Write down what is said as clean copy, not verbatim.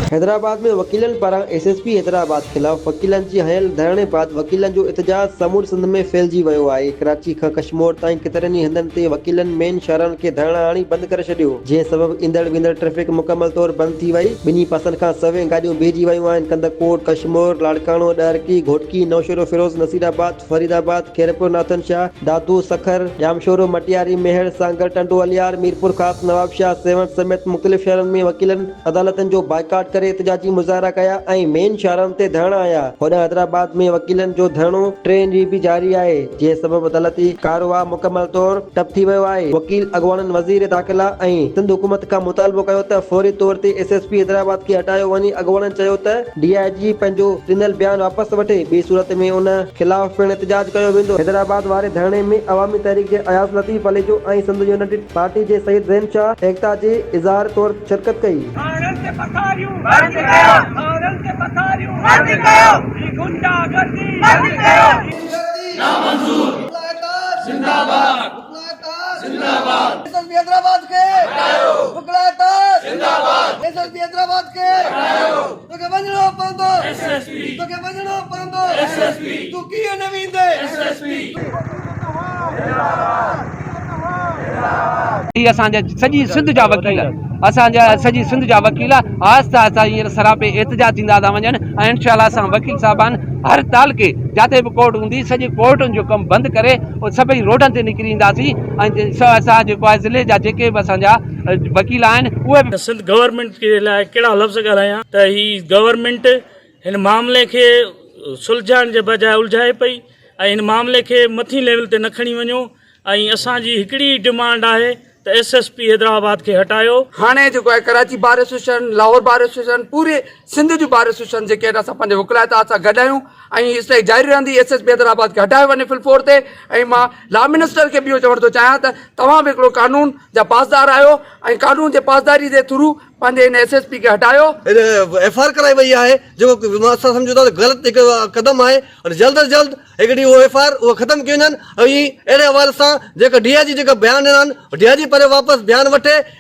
हैदराबाद में वकीलन पारां SSP हैदराबाद खिलाफ वकीलन जी हयल धरणे बाद वकीलन जो एहतजाज समूर सिंध में फैलजी वियो आहे। कराची खां कश्मीर ताईं केतिरनि ई हंधनि ते वकीलन मेन शहरनि खे धरणा आणी बंदि करे छॾियो, जंहिं सबब ईंदड़ वेंदड़ ट्रैफिक मुकमल तौर बंदि थी वई। ॿिन्ही पासनि खां सवें गाॾियूं बीहजी वियूं आहिनि। कंदकोट, कश्मीर, लाड़काणो, ॾारकी, घोटकी, नौशेरो फिरोज, नसीराबाद, फरीदाबाद, खैरपुर, नाथनशाह, दादू, सखर, जामशोरो, मटियारी, मेहर, सांगर, टंडो, अलियार, मीरपुर खास, नवाबशाह, सेवंट समेत मुख़्तलिफ़ शहरनि में वकीलन अदालतनि जो बाइकाट करे एहतजाजी मुज़ाहरा कया ऐं मेन शहरनि ते धरणा आया। होॾां हैदराबाद में वकीलन जो धरणो 3 ॾींहं बि जारी आहे, जंहिं सबब अदालती कारवाह मुकमल तौर ठप थी वियो आहे। वकील अॻवाननि वज़ीर दाख़िला ऐं सिंध हुकूमत खां मुतालबो कयो त फौरी तौर ते SSP हैदराबाद खे हटायो वञी। अॻवाननि चयो त DIG पंहिंजो ॾिनल बयान वापसि वठे, ॿी सूरत में उन खिलाफ़ पिणु एहतजाज कयो वेंदो। हैदराबाद वारे धरणे में अवामी तहरीक जे अयाज़ लतीफ़ अलीजो ऐं सिंध यूनाइटेड पार्टी जे सईद ज़ैन शाह एकता जे इज़हार तौर शिरकत कई। हैदराबाद के SSP हैदराबाद के तोखे वञणो पवंदो, तोखे वञणो पवंदो, तूं कीअं न वेंदे। असांजा सॼी सिंध जा वकील सॼी सिंध जा वकील आहिस्ता आहिस्ता हींअर सरापे एहतजाज थींदा था वञनि ऐं इंशाअल्लाह असां वकील साहिबान हर ताल के जिते बि कोर्ट हूंदी सॼी कोर्टुनि जो कमु बंदि करे सभई रोडनि ते निकिरी ईंदासीं ऐं असां जेको आहे ज़िले जा जेके बि असांजा वकील आहिनि उहे बि। सिंध गवर्नमेंट के लाइ कहिड़ा लफ़्ज़ ॻाल्हायां त ही गवर्नमेंट हिन मामले खे सुलझाइण जे बजाए उलझाए पई ऐं हिन मामले खे मथीं लेवल ते न खणी वञो ऐं असांजी हिकिड़ी डिमांड आहे त SSP हैदराबाद खे हटायो। हाणे जेको आहे Karachi bar association, Lahore bar association, पूरे सिंध जूं बार एसोसिएशन जेके आहिनि असां पंहिंजे वकिलात असां गॾु आहियूं ऐं स्ट्राइक जारी रहंदी। SSP हैदराबाद खे हटायो वञे फिल फ्लोर ते। ऐं मां लॉ मिनिस्टर खे बि इहो चवणु थो चाहियां त तव्हां बि हिकिड़ो कानून जा पासदार आहियो ऐं कानून जे पासदारी जे थ्रू पंहिंजे हिन SSP खे हटायो। FIR कराई वई आहे जेको असां सम्झूं था ग़लति हिकु क़दम आहे और जल्द अज जल्द हिकिड़ी उहो FIR उहो ख़तमु कयूं वञनि ऐं अहिड़े हवाले सां जेका DIG जेका बयान ॾिना आहिनि DIG पर वापसि बयानु वठे।